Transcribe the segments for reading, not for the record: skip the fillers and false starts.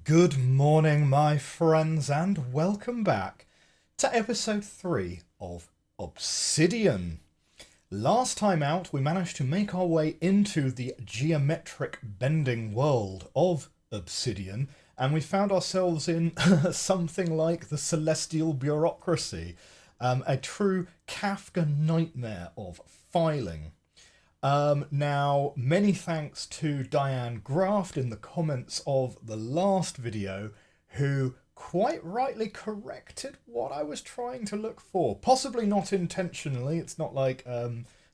Good morning, my friends, and welcome back to episode 3 of Obsidian. Last time out, we managed to make our way into the geometric bending world of Obsidian, and we found ourselves in something like the celestial bureaucracy, a true Kafka nightmare of filing. Now, many thanks to Diane Graft in the comments of the last video, who quite rightly corrected what I was trying to look for. Possibly not intentionally, it's not like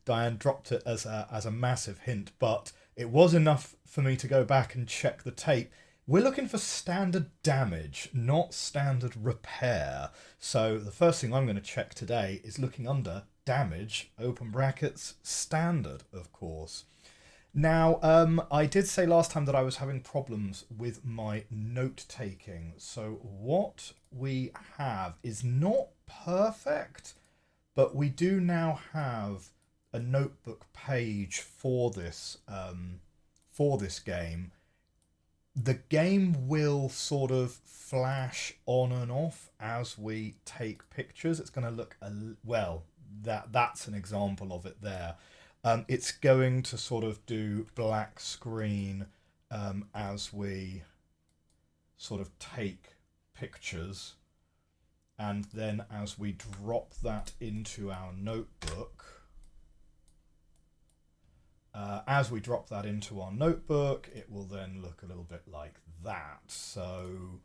Diane dropped it as a massive hint, but it was enough for me to go back and check the tape. We're looking for standard damage, not standard repair. So the first thing I'm going to check today is looking under damage, open brackets, standard, of course. Now, I did say last time that I was having problems with my note-taking. So what we have is not perfect, but we do now have a notebook page for this game. The game will sort of flash on and off as we take pictures. It's going to look, well, that's an example of it there. It's going to sort of do black screen as we sort of take pictures. And then as we drop that into our notebook, it will then look a little bit like that. So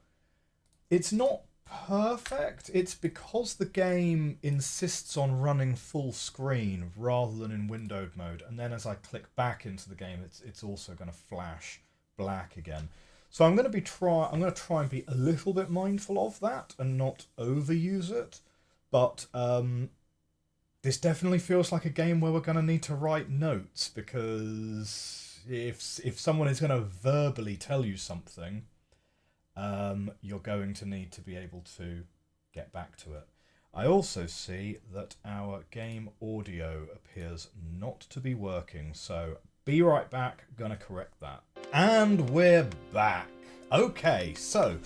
it's not perfect. It's because the game insists on running full screen rather than in windowed mode. And then as I click back into the game, it's also going to flash black again. So I'm going to try and be a little bit mindful of that and not overuse it. But this definitely feels like a game where we're going to need to write notes, because if someone is going to verbally tell you something, you're going to need to be able to get back to it. I also see that our game audio appears not to be working, so be right back, gonna correct that. And we're back. Okay, so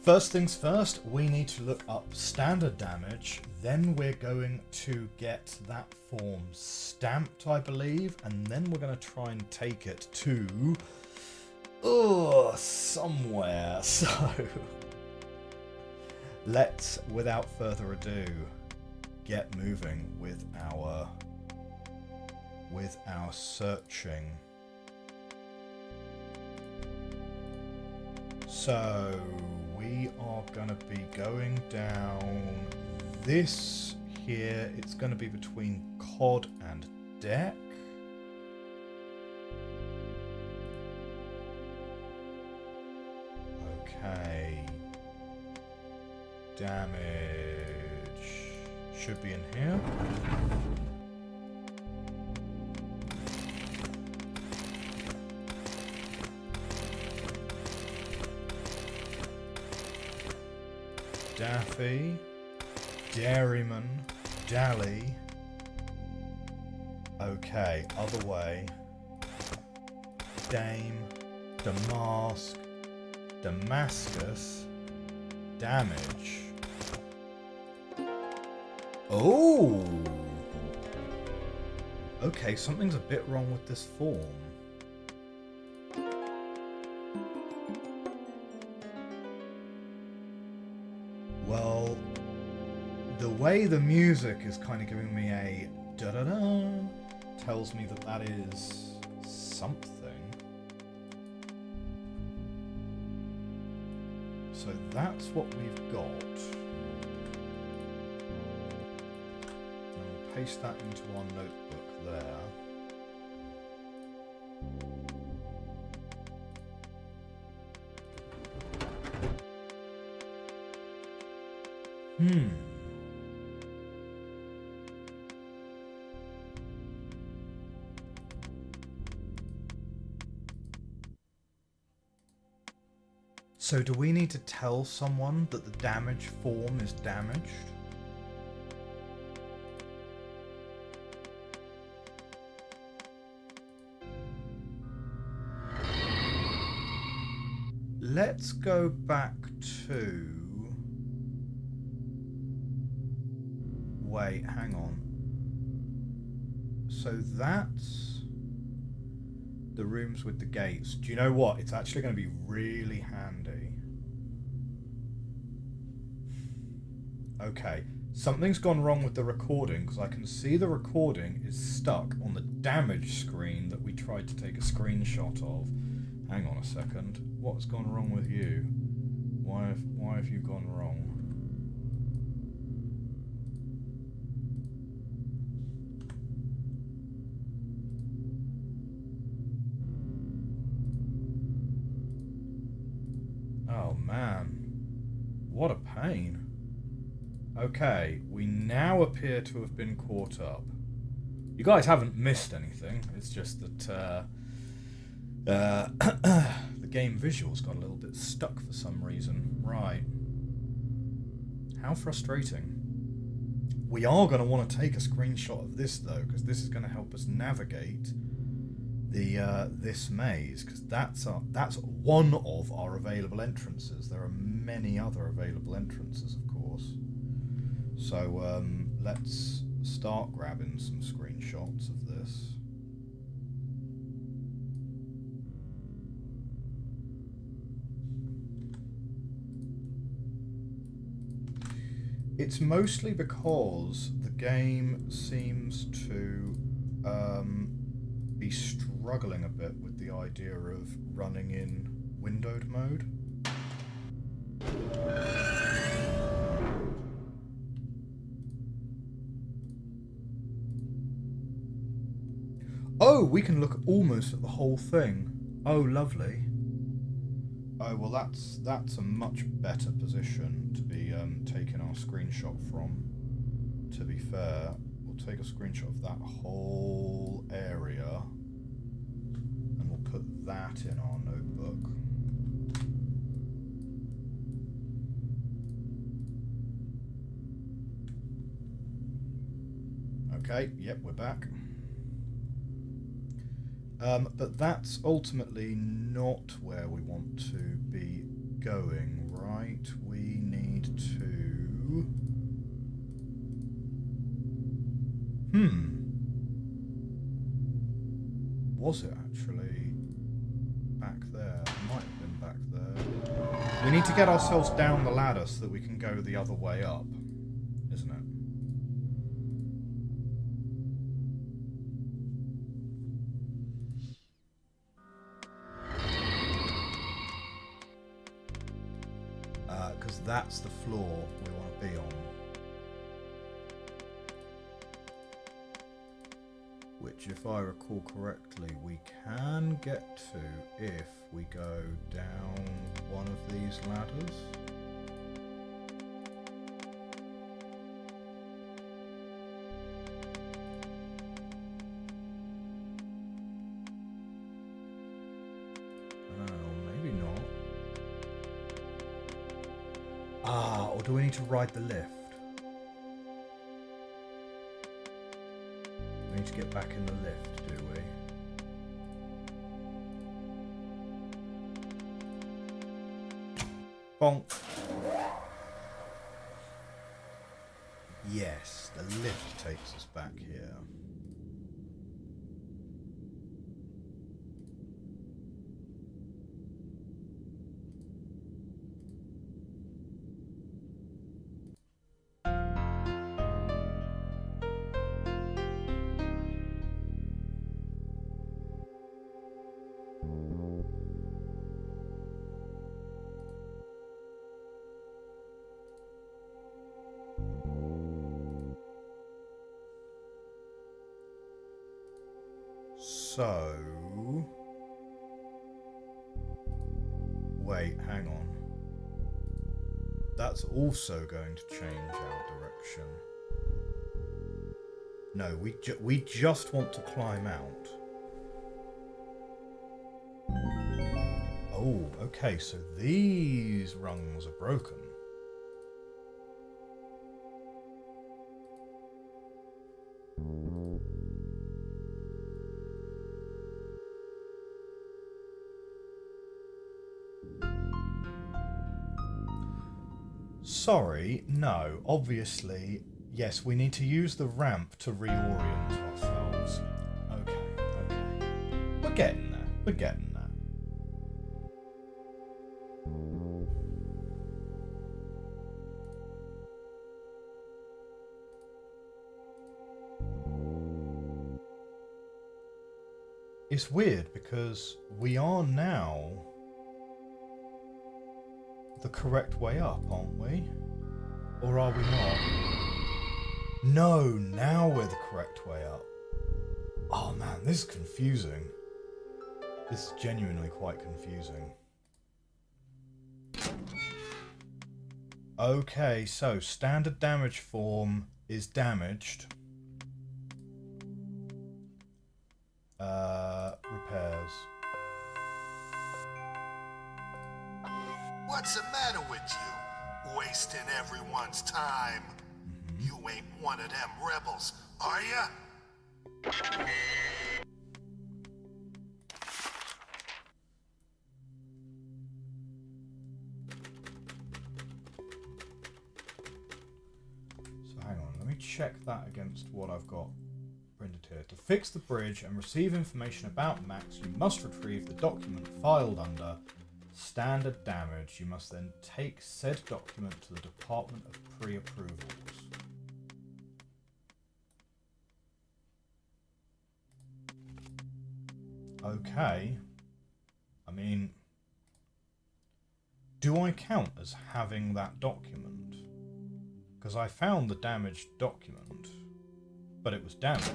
first things first, we need to look up standard damage, then we're going to get that form stamped, I believe, and then we're going to try and take it to somewhere. So let's, without further ado, get moving with our searching. So we are going to be going down this here. It's going to be between COD and deck. Okay. Damage should be in here. Daffy, Dairyman, Dally. Okay, other way. Dame, Damask, Damascus, damage. Oh! Okay, something's a bit wrong with this form. Well, the way the music is kind of giving me a da-da-da tells me that that is something. So that's what we've got. And we'll paste that into our notebook there. So do we need to tell someone that the damage form is damaged? let's go back to... Wait, hang on. So that's the rooms with the gates. Do you know what? It's actually going to be really handy. Okay, something's gone wrong with the recording because I can see the recording is stuck on the damage screen that we tried to take a screenshot of. Hang on a second. What's gone wrong with you? Why have you gone wrong? Oh man, what a pain. Okay, we now appear to have been caught up. You guys haven't missed anything, it's just that the game visuals got a little bit stuck for some reason. Right. How frustrating. We are going to want to take a screenshot of this though, because this is going to help us navigate the this maze, because that's one of our available entrances. There are many other available entrances, of course. So let's start grabbing some screenshots of this. It's mostly because the game seems to be struggling a bit with the idea of running in windowed mode. Oh, we can look almost at the whole thing. Oh, lovely. Oh, well, that's a much better position to be taking our screenshot from. To be fair, we'll take a screenshot of that whole area and we'll put that in our notebook. Okay, yep, we're back. But that's ultimately not where we want to be going, right? We need to... Was it actually back there? It might have been back there. We need to get ourselves down the ladder so that we can go the other way up, isn't it? Because that's the floor we want to be on. Which, if I recall correctly, we can get to if we go down one of these ladders. Oh, maybe not. Ah, or do we need to ride the lift? We need to get back in the lift, do we? Bonk. Yes, the lift takes us back here. So, wait, hang on. That's also going to change our direction. No, we just want to climb out. Oh, okay, so these rungs are broken. Sorry, no. Obviously, yes, we need to use the ramp to reorient ourselves. Okay, okay. We're getting there. We're getting there. It's weird because we are now the correct way up, aren't we? Or are we not? No, now we're the correct way up. Oh man, this is confusing. This is genuinely quite confusing. Okay, so standard damage form is damaged. Repairs. What's the matter with you? Wasting everyone's time. You ain't one of them rebels, are ya? So hang on, let me check that against what I've got printed here. To fix the bridge and receive information about Max, you must retrieve the document filed under standard damage. You must then take said document to the Department of Pre-Approvals. Okay. I mean, do I count as having that document? Because I found the damaged document, but it was damaged.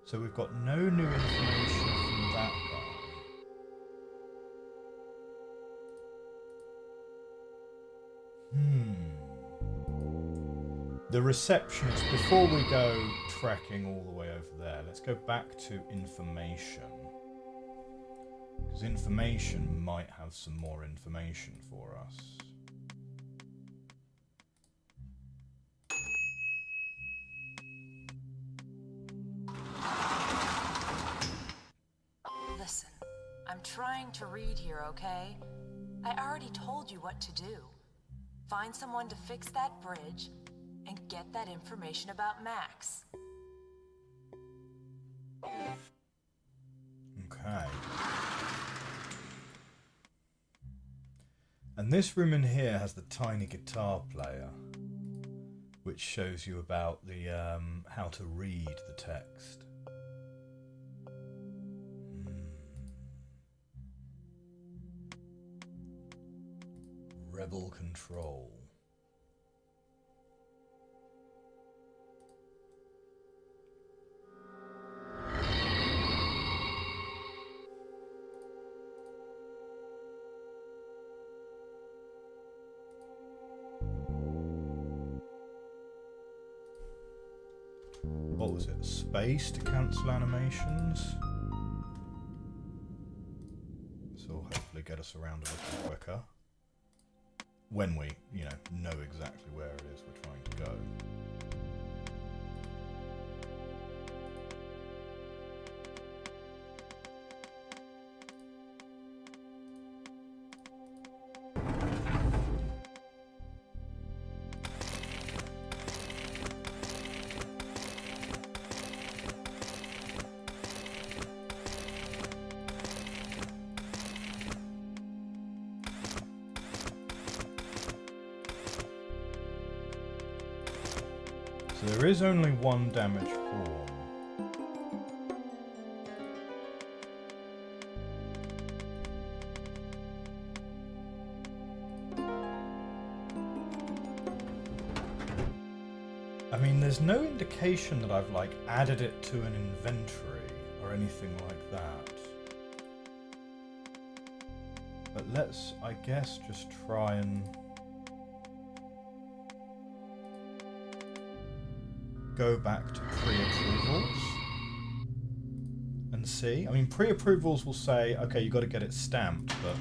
So we've got no new information from that guy. The receptionist, before we go trekking all the way over there, let's go back to information. Because information might have some more information for us. Listen, I'm trying to read here, okay? I already told you what to do. Find someone to fix that bridge and get that information about Max. Okay. And this room in here has the tiny guitar player, which shows you about the how to read the text. Rebel control. What was it? Space to cancel animations? This will hopefully get us around a little quicker. When we, know exactly where it is we're trying to go. So there is only one damage form. I mean, there's no indication that I've added it to an inventory or anything like that. But let's, I guess, just try and go back to pre-approvals and see. I mean, pre-approvals will say, okay, you've got to get it stamped, but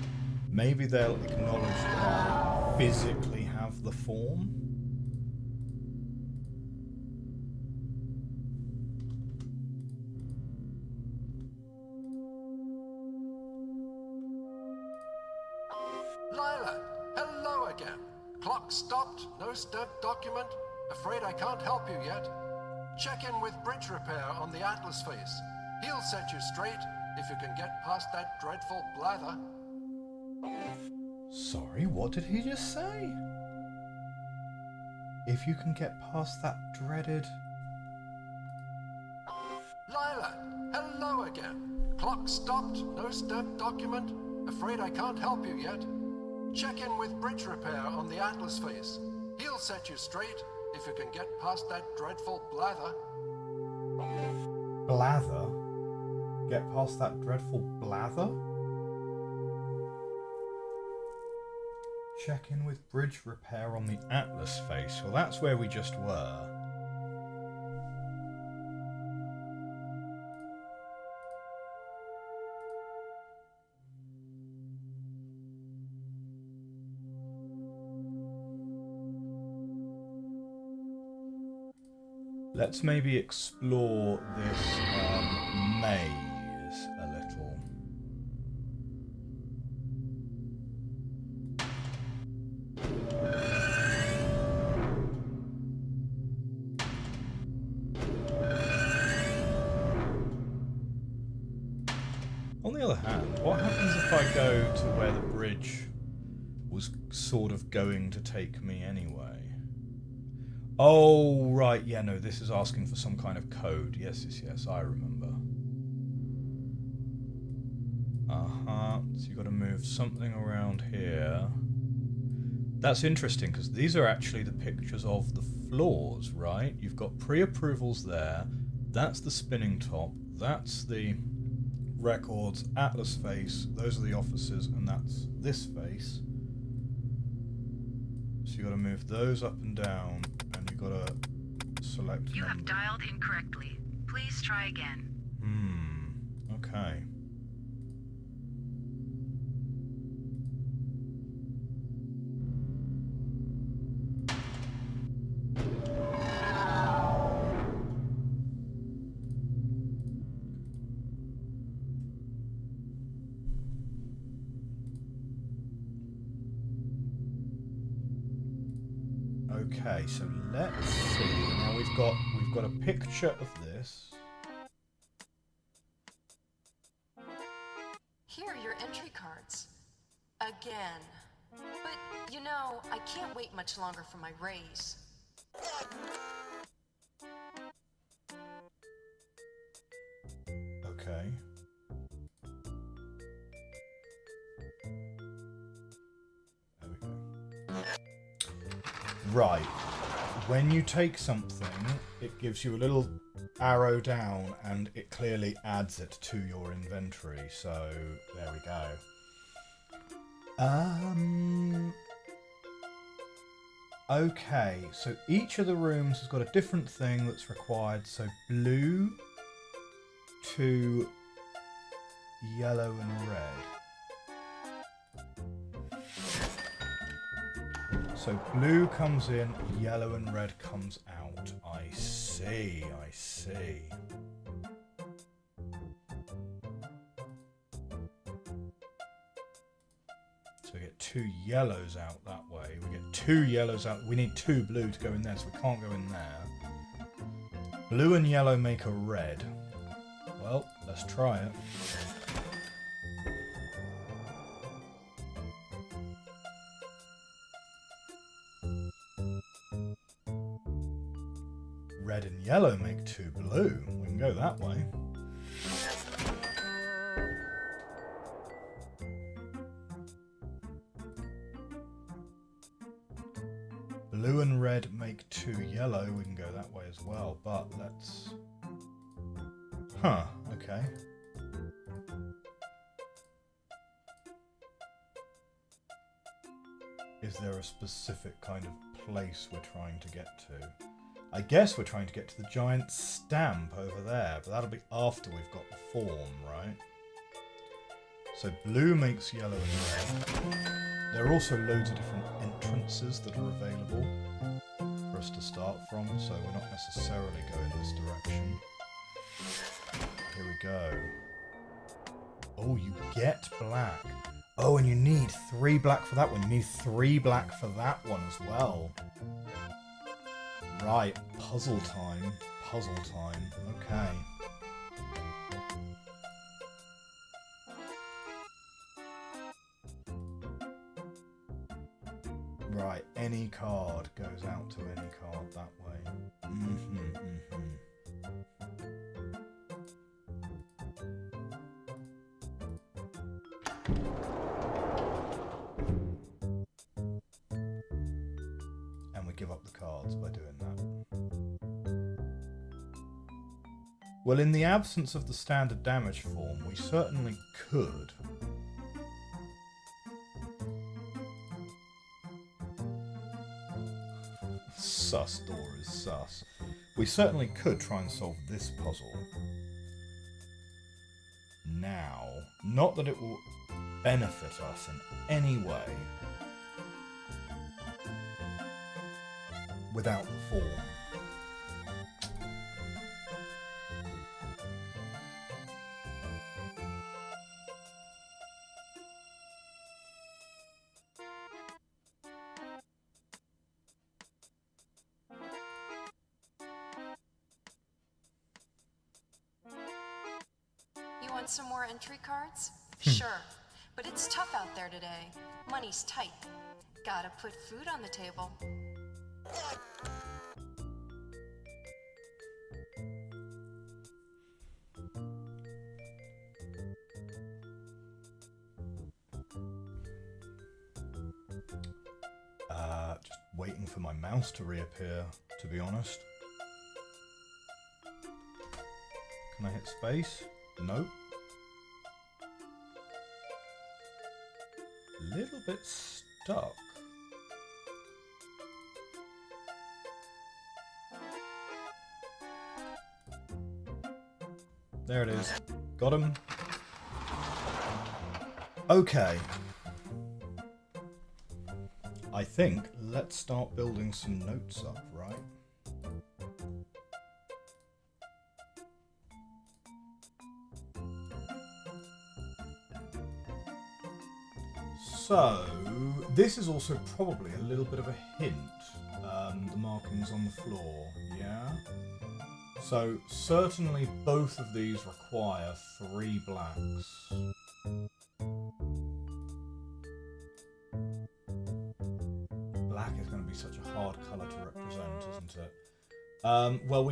maybe they'll acknowledge that I physically have the form. Clock stopped. No stamped document. Afraid I can't help you yet. Check in with bridge repair on the Atlas face. He'll set you straight if you can get past that dreadful blather. Sorry, what did he just say? If you can get past that dreaded... Lila, hello again. Clock stopped. No stamped document. Afraid I can't help you yet. Check in with bridge repair on the Atlas face. He'll set you straight if you can get past that dreadful blather. Blather? Get past that dreadful blather? Check in with bridge repair on the Atlas face. Well, that's where we just were. Let's maybe explore this maze a little. On the other hand, what happens if I go to where the bridge was sort of going to take me anyway? Oh, right, yeah, no, this is asking for some kind of code. Yes, I remember. So you've got to move something around here. That's interesting, because these are actually the pictures of the floors, right? You've got pre-approvals there. That's the spinning top. That's the records, Atlas face. Those are the offices, and that's this face. So you've got to move those up and down. You've got to select You number. have dialed incorrectly. Please try again. Okay. Okay, so let's see. Now we've got a picture of this. Here are your entry cards. Again. But, you know, I can't wait much longer for my raise. Okay. There we go. Right. When you take something, it gives you a little arrow down and it clearly adds it to your inventory. So, there we go. Okay, so each of the rooms has got a different thing that's required. So blue to yellow and red. So blue comes in, yellow and red comes out. I see, I see. So we get 2 yellows out that way. We get 2 yellows out. We need 2 blue to go in there, so we can't go in there. Blue and yellow make a red. Well, let's try it. Red and yellow make 2 blue. We can go that way. Blue and red make 2 yellow. We can go that way as well, but let's... Huh, okay. Is there a specific kind of place we're trying to get to? I guess we're trying to get to the giant stamp over there, but that'll be after we've got the form, right? So blue makes yellow and red. There are also loads of different entrances that are available for us to start from, so we're not necessarily going this direction. Here we go. Oh, you get black. Oh, and you need 3 black for that one. You need 3 black for that one as well. Right, puzzle time. Puzzle time. Okay. Right, any card goes out to any card that way. And we give up the cards by doing that. Well, in the absence of the standard damage form, we certainly could. Sus door is sus. We certainly could try and solve this puzzle. Now, not that it will benefit us in any way without the form. You want some more entry cards? Sure, but it's tough out there today. Money's tight. Gotta put food on the table. Just waiting for my mouse to reappear, to be honest. Can I hit space? Nope. Little bit stuck. There it is. Got him. Okay. I think let's start building some notes up, right? So, this is also probably a little bit of a hint, the markings on the floor, yeah? So, certainly both of these require 3 blacks. Black is going to be such a hard colour to represent, isn't it? Well,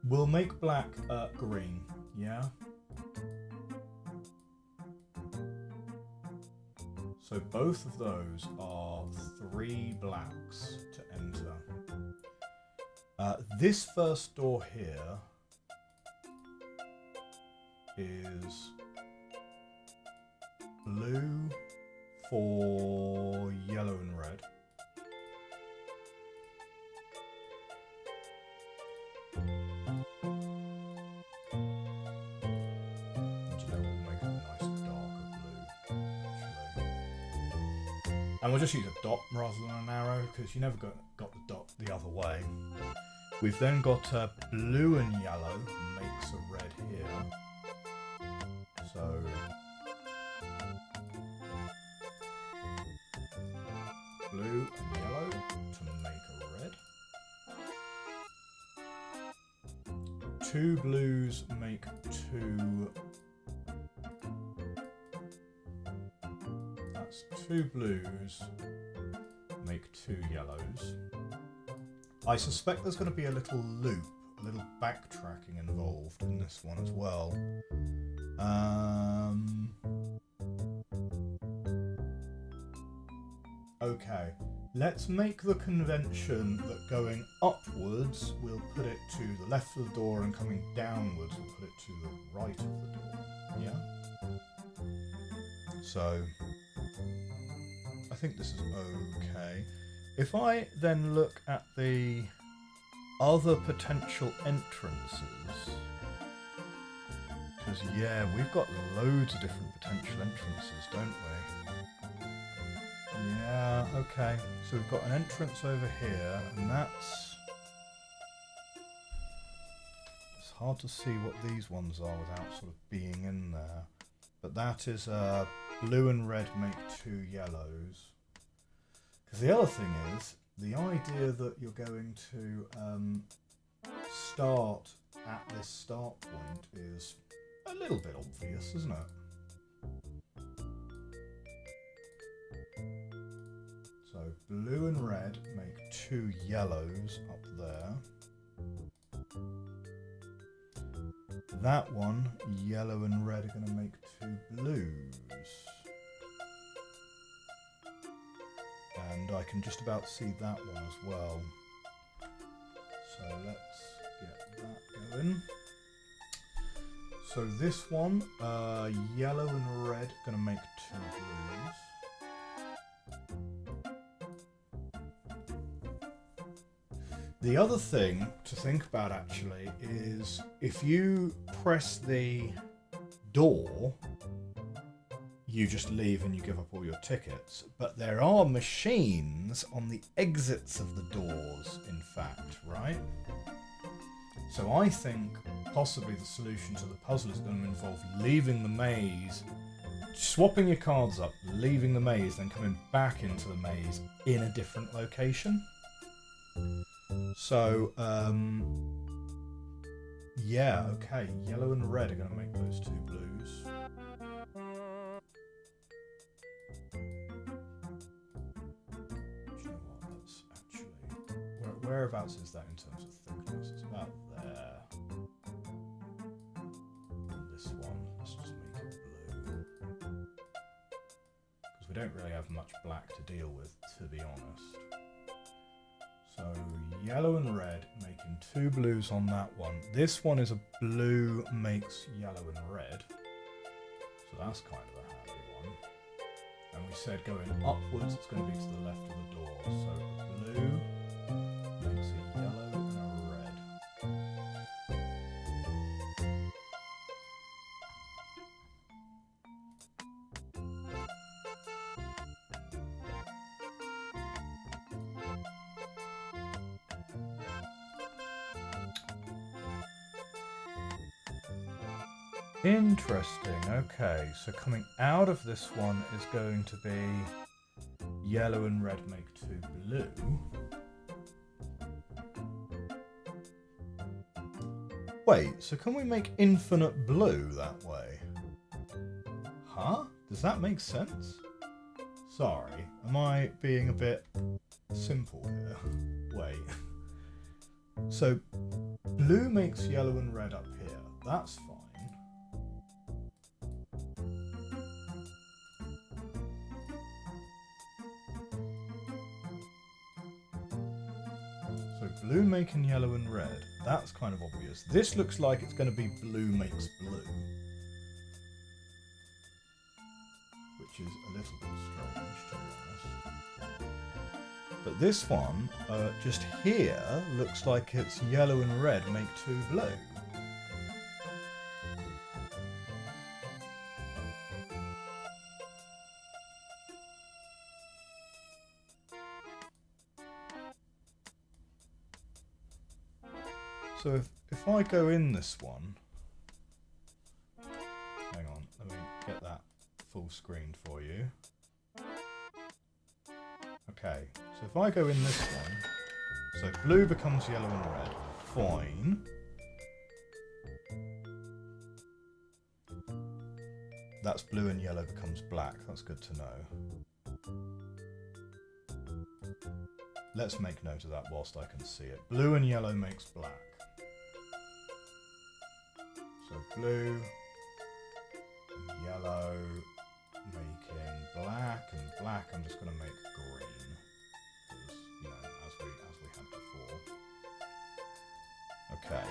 we'll make black green, yeah? So both of those are 3 blacks to enter. This first door here is blue for yellow and red. And we'll just use a dot rather than an arrow, because you never got the dot the other way. We've then got blue and yellow makes a red here. So blue and yellow to make a red. 2 blues make 2. 2 blues make 2 yellows. I suspect there's going to be a little loop, a little backtracking involved in this one as well. Okay, let's make the convention that going upwards we'll put it to the left of the door, and coming downwards we'll put it to the right of the door. Yeah? So I think this is okay. If I then look at the other potential entrances, because yeah, we've got loads of different potential entrances, don't we? Yeah, okay. So we've got an entrance over here, and it's hard to see what these ones are without sort of being in there. But that is blue and red make 2 yellows. Because the other thing is, the idea that you're going to start at this start point is a little bit obvious, isn't it? So blue and red make 2 yellows up there. That one, yellow and red, are going to make 2 blues. And I can just about see that one as well. So let's get that going. So this one, yellow and red, are going to make 2 blues. The other thing to think about actually is if you press the door, you just leave and you give up all your tickets. But there are machines on the exits of the doors, in fact, right? So I think possibly the solution to the puzzle is going to involve leaving the maze, swapping your cards up, leaving the maze, then coming back into the maze in a different location. So, yeah, okay, yellow and red are going to make those 2 blues. Do you know what, let's actually... Whereabouts is that in terms of thickness? It's about there. And this one, let's just make it blue. Because we don't really have much black to deal with, to be honest. So yellow and red making 2 blues on that one. This one is a blue makes yellow and red. So that's kind of a handy one. And we said going upwards it's going to be to the left of the door. So a blue makes a yellow and a red. Interesting, okay, so coming out of this one is going to be yellow and red make 2 blue. Wait, so can we make infinite blue that way? Huh? Does that make sense? Sorry, am I being a bit simple here? Wait. So, blue makes yellow and red up here, that's fine. Blue making yellow and red. That's kind of obvious. This looks like it's going to be blue makes blue. Which is a little bit strange, to be honest. But this one, just here, looks like it's yellow and red make 2 blue. So if I go in this one, hang on, let me get that full screened for you. Okay, so if I go in this one, so blue becomes yellow and red, fine. That's blue and yellow becomes black, that's good to know. Let's make note of that whilst I can see it. Blue and yellow makes black. So blue and yellow making black, and black I'm just going to make green, because, you know, as we had before. Okay.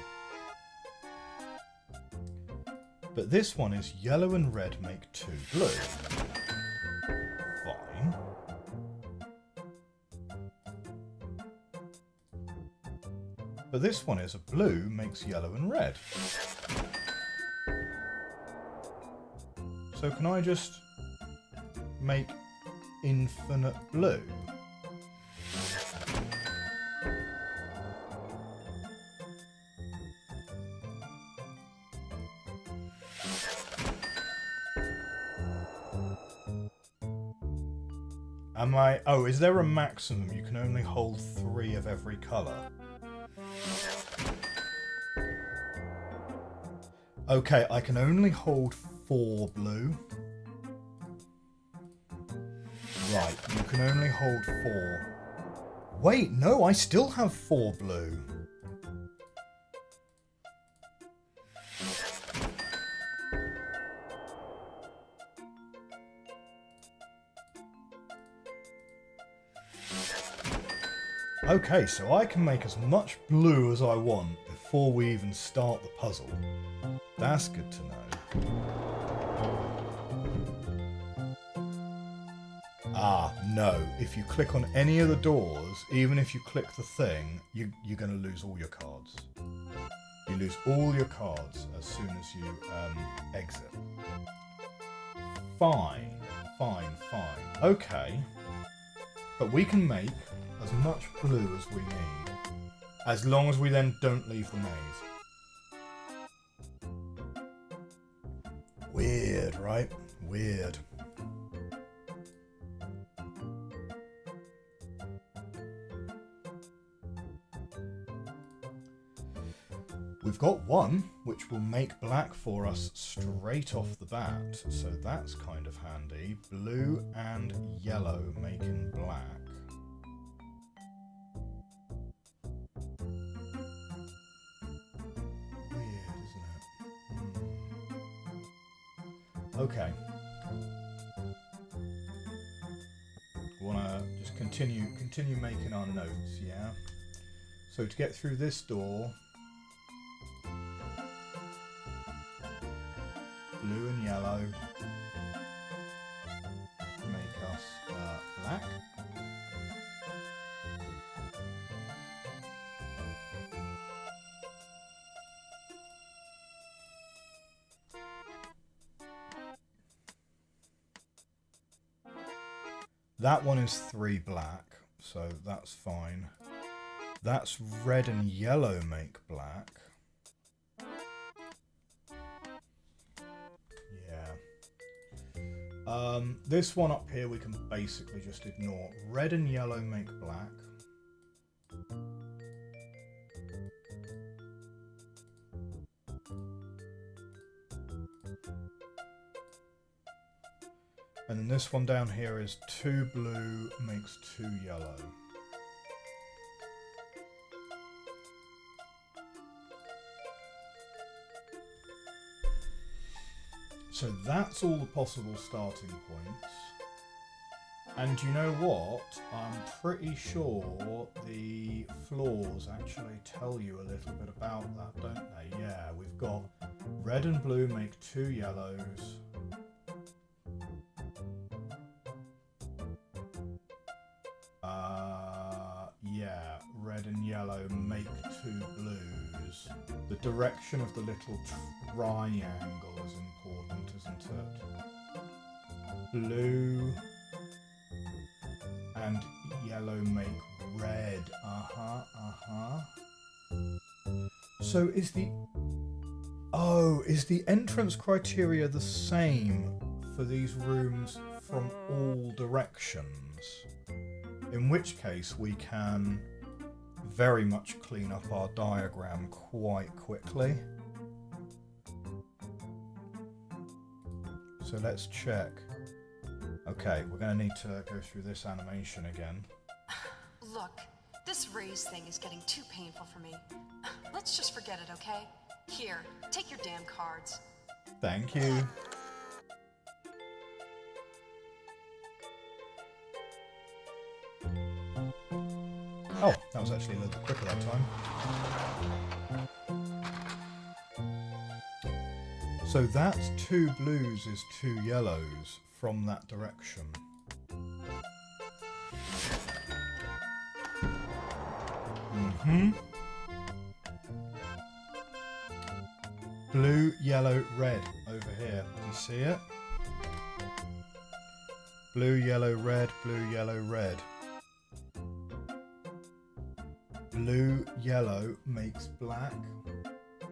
But this one is yellow and red make 2 blue. Fine. But this one is a blue makes yellow and red. So can I just make infinite blue? Am I... Oh, is there a maximum? You can only hold 3 of every colour. Okay, I can only hold 4 blue. Right, you can only hold 4. Wait, no, I still have 4 blue. Okay, so I can make as much blue as I want before we even start the puzzle. That's good to know. Ah, no. If you click on any of the doors, even if you click the thing, you're going to lose all your cards. You lose all your cards as soon as you exit. Fine. Okay. But we can make as much blue as we need, as long as we then don't leave the maze. Weird, right? Weird. We've got one, which will make black for us straight off the bat, so that's kind of handy. Blue and yellow making black. Weird, isn't it? Okay. We want to just continue making our notes, yeah? So to get through this door, blue and yellow make us black. That one is 3 black, so that's fine. That's red and yellow make black. This one up here we can basically just ignore. Red and yellow make black. And then this one down here is 2 blue makes 2 yellow. So that's all the possible starting points. And you know what? I'm pretty sure the floors actually tell you a little bit about that, don't they? Yeah, we've got red and blue make 2 yellows. Yeah, red and yellow make 2 blues. The direction of the little triangle is important, isn't it? Blue and yellow make red. So is the entrance criteria the same for these rooms from all directions? In which case we can very much clean up our diagram quite quickly. So let's check. Okay, we're going to need to go through this animation again. Look, this raise thing is getting too painful for me. Let's just forget it, okay? Here, take your damn cards. Thank you. Oh, that was actually a little bit quicker that time. So that's 2 blues is 2 yellows from that direction. Blue, yellow, red over here. You see it? Blue, yellow, red, blue, yellow, red. Blue, yellow makes black.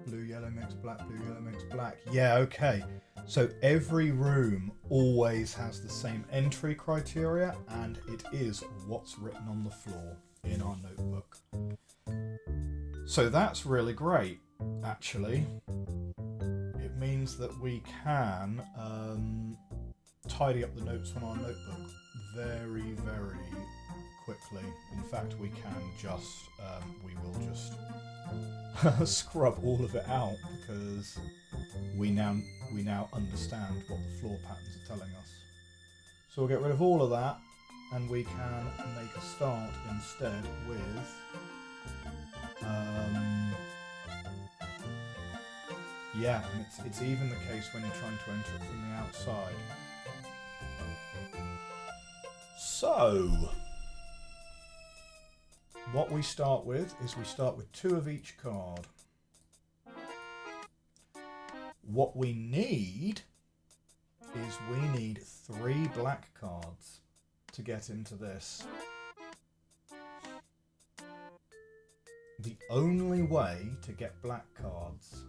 Blue, yellow makes black, blue, yellow makes black. Yeah, okay. So every room always has the same entry criteria, and it is what's written on the floor in our notebook. So that's really great, actually. It means that we can tidy up the notes on our notebook very, very quickly. In fact, we can just, we will just scrub all of it out, because we now understand what the floor patterns are telling us. So we'll get rid of all of that, and we can make a start instead with yeah, and it's even the case when you're trying to enter it from the outside. So what we start with is we start with 2 of each card. What we need is we need 3 black cards to get into this. The only way to get black cards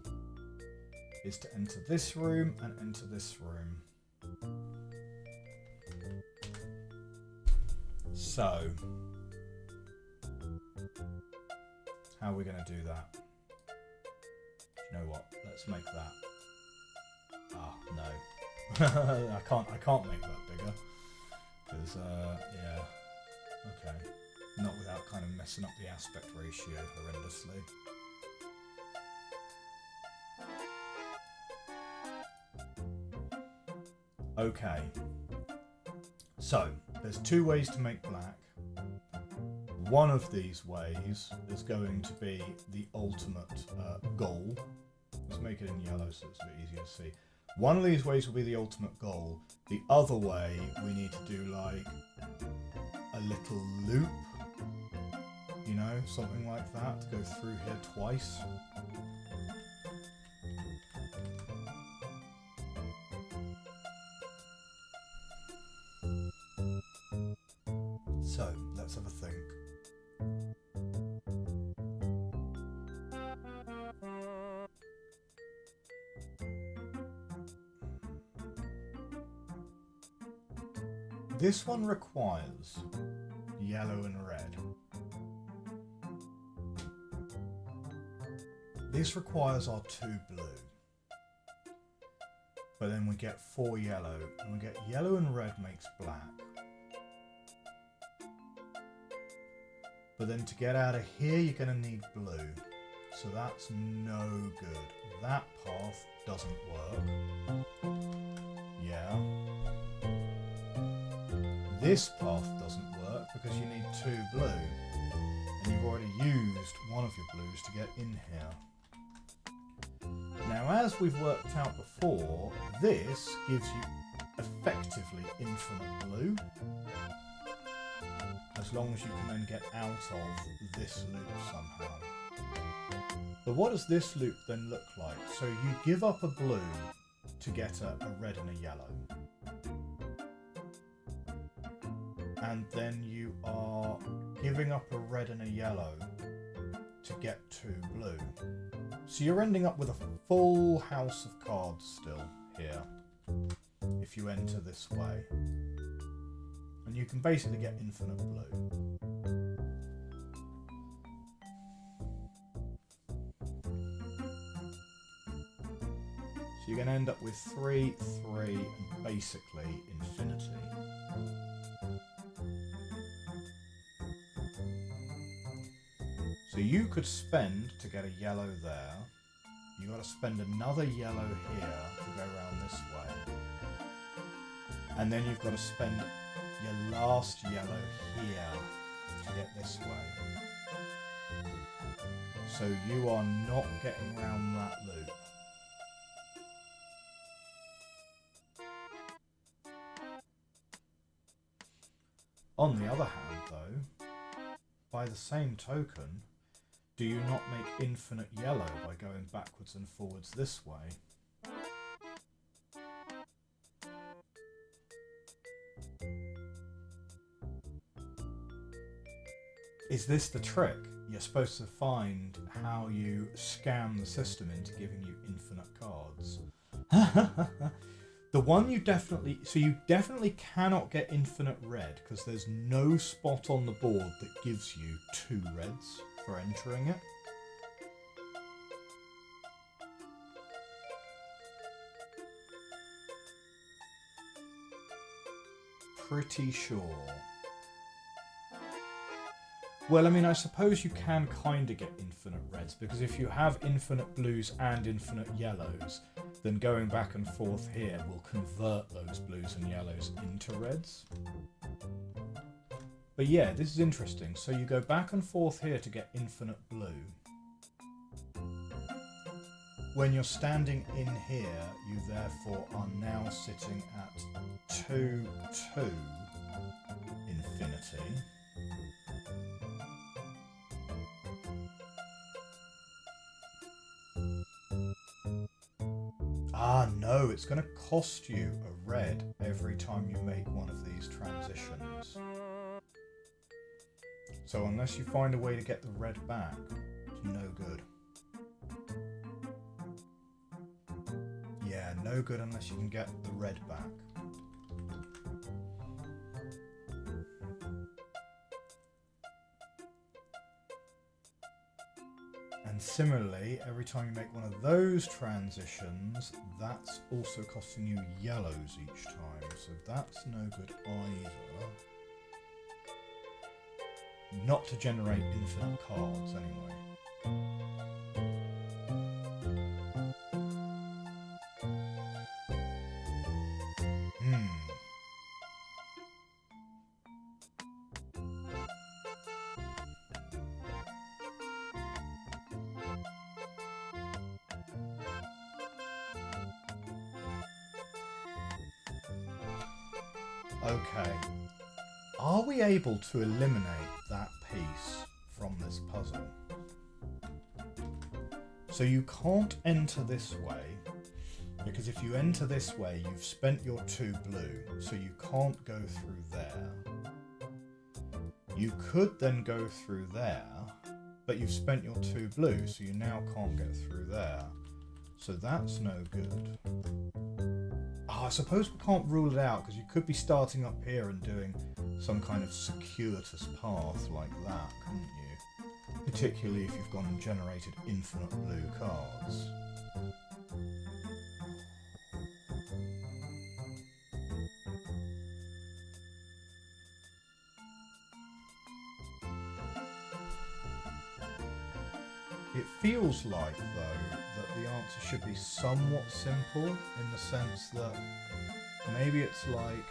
is to enter this room and enter this room. So, how are we going to do that? You know what? Let's make that. Ah, no. I can't make that bigger. Because, yeah. Okay. Not without kind of messing up the aspect ratio horrendously. Okay. So, there's 2 ways to make black. One of these ways is going to be the ultimate goal. Let's make it in yellow so it's a bit easier to see. One of these ways will be the ultimate goal. The other way, we need to do like a little loop. You know, something like that, to go through here twice. So, let's have a think. This one requires yellow and red. This requires our 2 blue. But then we get 4 yellow, and we get yellow and red makes black. But then to get out of here, you're going to need blue. So that's no good. That path doesn't work. Yeah. This path doesn't work because you need 2 blue. And you've already used one of your blues to get in here. Now, as we've worked out before, this gives you effectively infinite blue. As long as you can then get out of this loop somehow. But what does this loop then look like? So you give up a blue to get a red and a yellow. And then you are giving up a red and a yellow to get 2 blue. So you're ending up with a full house of cards still here, if you enter this way. And you can basically get infinite blue. So you're going to end up with 3, 3, and basically infinity. So you could spend to get a yellow there. You got to spend another yellow here to go around this way. And then you've got to spend your last yellow here to get this way. So you are not getting around that loop. On the other hand though, by the same token, do you not make infinite yellow by going backwards and forwards this way? Is this the trick? You supposed to find how you scam the system into giving you infinite cards. The one you definitely cannot get infinite red because there's no spot on the board that gives you 2 reds for entering it. Pretty sure. Well, I mean, I suppose you can kind of get infinite reds, because if you have infinite blues and infinite yellows, then going back and forth here will convert those blues and yellows into reds. But yeah, this is interesting. So you go back and forth here to get infinite blue. When you're standing in here, you therefore are now sitting at 2, 2 infinity. Ah, no, it's going to cost you a red every time you make one of these transitions. So unless you find a way to get the red back, it's no good. Yeah, no good unless you can get the red back. And similarly, every time you make one of those transitions, that's also costing you yellows each time, so that's no good either. Not to generate infinite cards, anyway. Okay. Are we able to eliminate that piece from this puzzle? So you can't enter this way, because if you enter this way, you've spent your 2 blue, so you can't go through there. You could then go through there, but you've spent your 2 blue, so you now can't get through there. So that's no good. I suppose we can't rule it out, because you could be starting up here and doing some kind of circuitous path like that, couldn't you? Particularly if you've gone and generated infinite blue cards. It feels like, though, that the answer should be somewhat simple, in the sense that maybe it's like...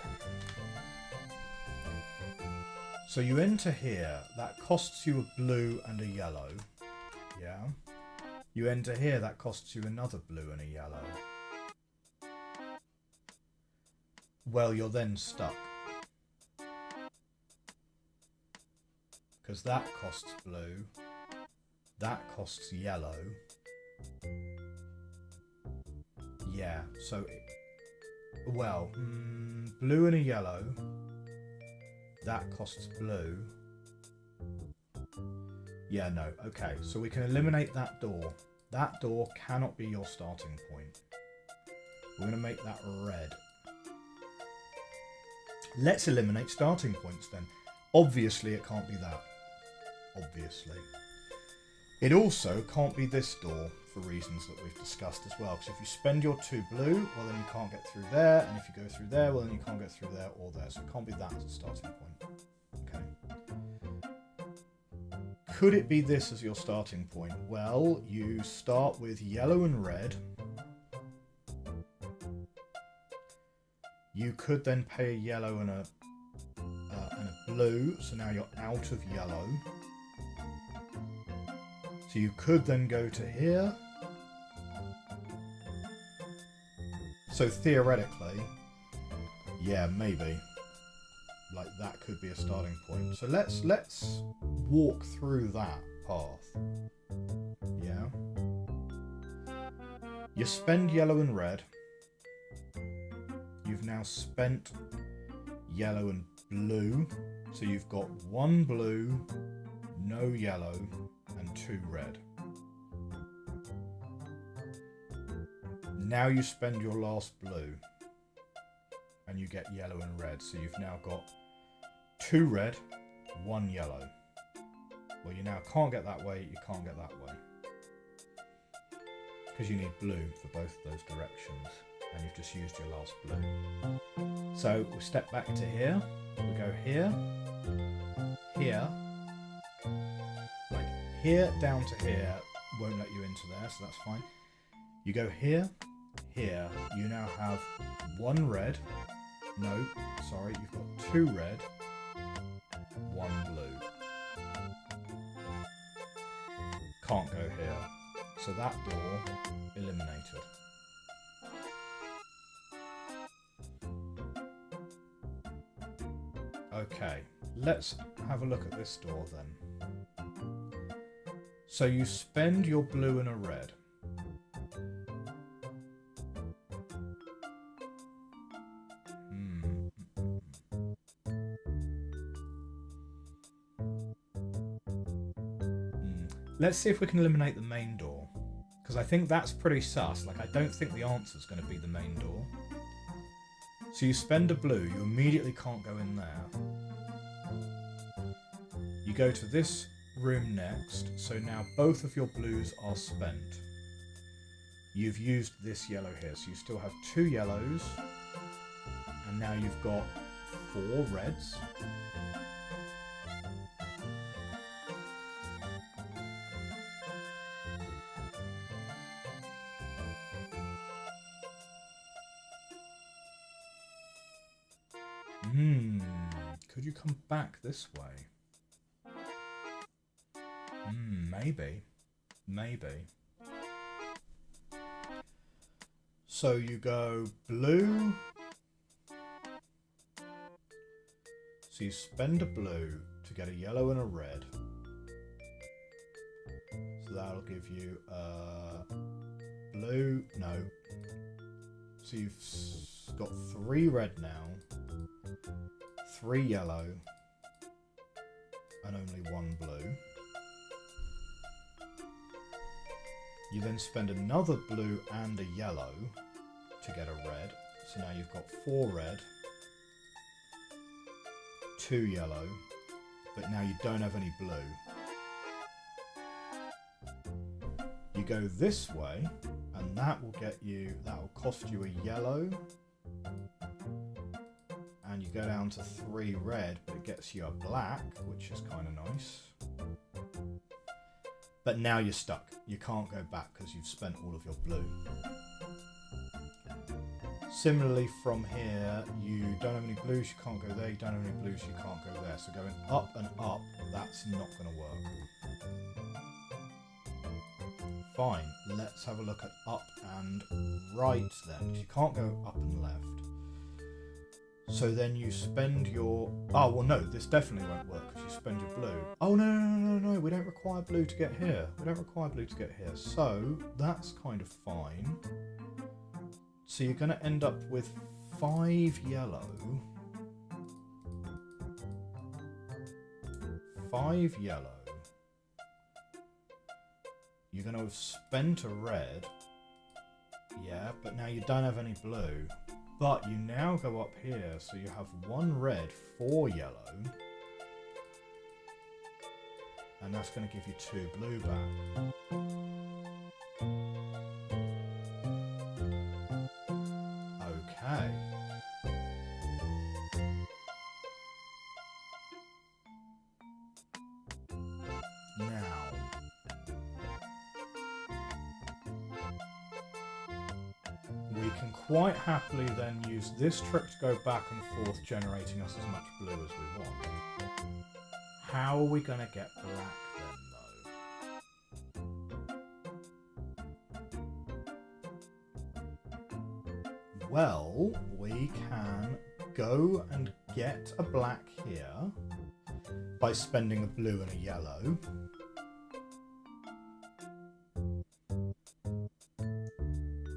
So you enter here, that costs you a blue and a yellow, yeah? You enter here, that costs you another blue and a yellow. Well, you're then stuck. Because that costs blue, that costs yellow. Yeah, so... Well, blue and a yellow. That costs blue. Yeah, no, okay. So we can eliminate that door. That door cannot be your starting point. We're going to make that red. Let's eliminate starting points then. Obviously it can't be that. Obviously. It also can't be this door, for reasons that we've discussed as well. Because if you spend your 2 blue, well then you can't get through there, and if you go through there, well then you can't get through there or there. So it can't be that as a starting point. Okay. Could it be this as your starting point? Well, you start with yellow and red. You could then pay a yellow and a blue, so now you're out of yellow. So you could then go to here. So theoretically, yeah, maybe. Like that could be a starting point. So let's walk through that path. Yeah. You spend yellow and red. You've now spent yellow and blue. So you've got 1 blue, no yellow, and 2 red. Now you spend your last blue and you get yellow and red. So you've now got 2 red, 1 yellow. Well, you now can't get that way, you can't get that way. Because you need blue for both of those directions. And you've just used your last blue. So we step back to here. We go here, here, like here down to here. Won't let you into there, so that's fine. You go here, here. You now have 1 red. No, sorry, you've got 2 red, 1 blue. Can't go here. So that door eliminated. Okay, let's have a look at this door then. So you spend your blue and a red. Let's see if we can eliminate the main door. Because I think that's pretty sus. Like, I don't think the answer's going to be the main door. So you spend a blue, you immediately can't go in there. You go to this room next, so now both of your blues are spent. You've used this yellow here, so you still have 2 yellows, and now you've got 4 reds. Could you come back this way? Maybe. Maybe. So you go blue. So you spend a blue to get a yellow and a red. So that'll give you blue. No. So you've got 3 red now. 3 yellow and only 1 blue. You then spend another blue and a yellow to get a red. So now you've got 4 red, 2 yellow, but now you don't have any blue. You go this way, and that will cost you a yellow. And you go down to 3 red, but it gets you a black, which is kind of nice. But now you're stuck. You can't go back because you've spent all of your blue. Similarly, from here, you don't have any blues, you can't go there. You don't have any blues, you can't go there. So going up and up, that's not going to work. Fine, let's have a look at up and right then. You can't go up and left. So then you spend your... Oh, well, no, this definitely won't work because you spend your blue. Oh, no, we don't require blue to get here. We don't require blue to get here. So that's kind of fine. So you're going to end up with 5 yellow. 5 yellow. You're going to have spent a red. Yeah, but now you don't have any blue. But you now go up here, so you have 1 red, 4 yellow. And that's going to give you 2 blue back. Okay. Now, we can quite happily then use this trick to go back and forth, generating us as much blue as we want. How are we going to get black then, though? Well, we can go and get a black here by spending a blue and a yellow.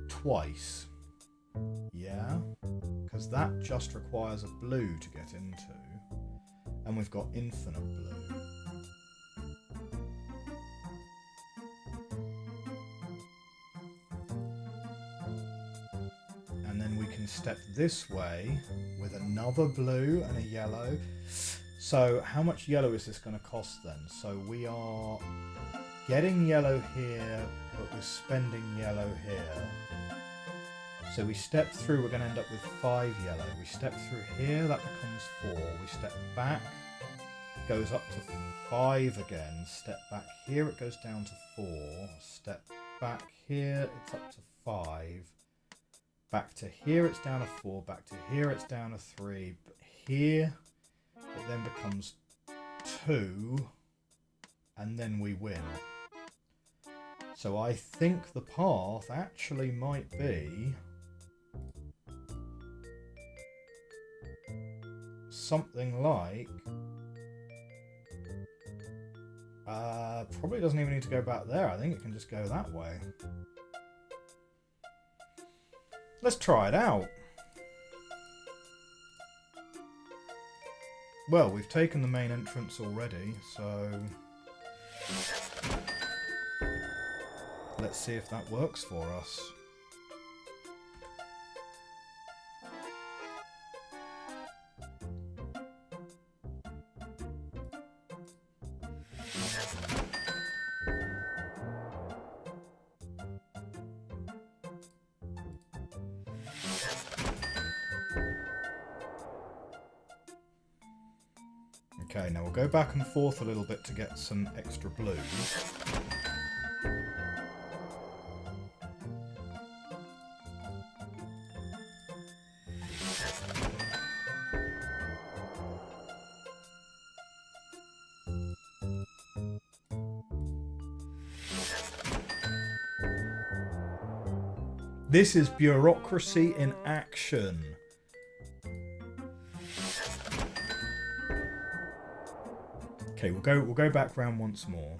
Twice. Yeah? Because that just requires a blue to get into. And we've got infinite blue. can step this way with another blue and a yellow. So how much yellow is this going to cost then? So we are getting yellow here, but we're spending yellow here. So we step through, we're going to end up with 5 yellow. We step through here, that becomes 4. We step back, goes up to 5 again. Step back here, it goes down to 4. Step back here, it's up to 5. Back to here, it's down to 4. Back to here, it's down to 3. But here, it then becomes 2. And then we win. So I think the path actually might be something like... probably doesn't even need to go back there. I think it can just go that way. Let's try it out. Well, we've taken the main entrance already, so let's see if that works for us. Okay, now we'll go back and forth a little bit to get some extra blues. This is bureaucracy in action. Okay, we'll go back round once more.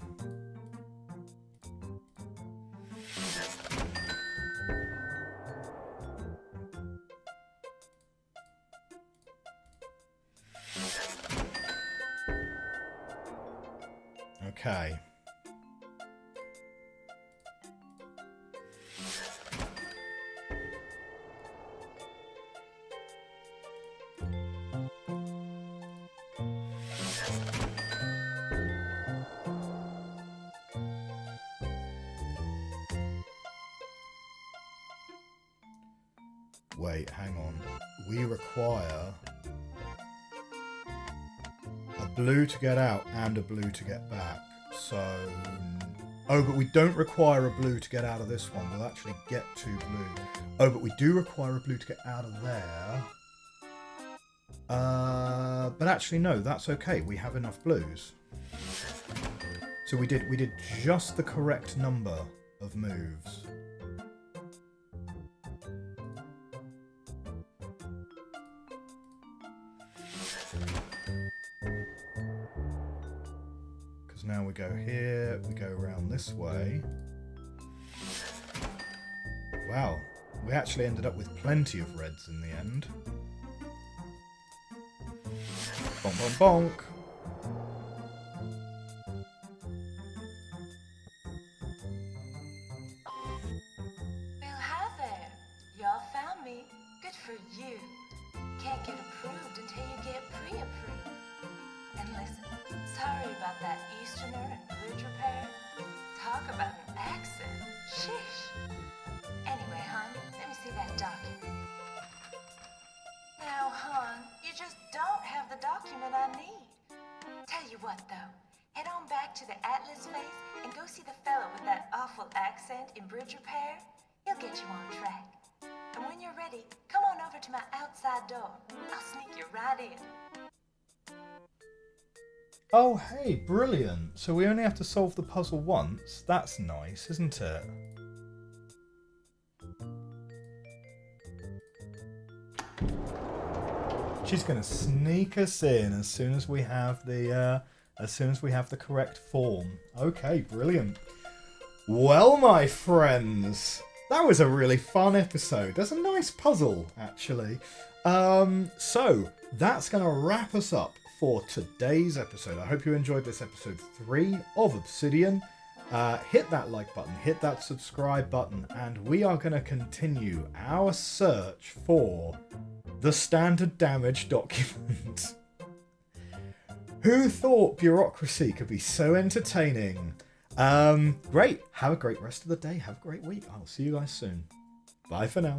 Okay. Wait, hang on. We require a blue to get out and a blue to get back. So... oh, but we don't require a blue to get out of this one. We'll actually get 2 blue. Oh, but we do require a blue to get out of there. But actually, no, that's okay. We have enough blues. So we did just the correct number of moves. Now we go here, we go around this way. Wow, we actually ended up with plenty of reds in the end. Bonk, bonk, bonk. Well, hi there. Y'all found me. Good for you. Can't get approved until you get pre-approved. And listen, sorry about that Easterner and bridge repair. Talk about an accent. Sheesh. Anyway, hon, let me see that document. Now, hon, you just don't have the document I need. Tell you what, though. Head on back to the Atlas face and go see the fellow with that awful accent in bridge repair. He'll get you on track. And when you're ready, come on over to my outside door. I'll sneak you right in. Oh, hey, brilliant. So we only have to solve the puzzle once. That's nice, isn't it? She's going to sneak us in as soon as we have the correct form. Okay, brilliant. Well, my friends, that was a really fun episode. There's a nice puzzle, actually. So that's going to wrap us up for today's episode. I hope you enjoyed this episode 3 of Obsidian, hit that like button, hit that subscribe button, and we are going to continue our search for the standard damage document. Who thought bureaucracy could be so entertaining? Great. Have a great rest of the day. Have a great week. I'll see you guys soon. Bye for now.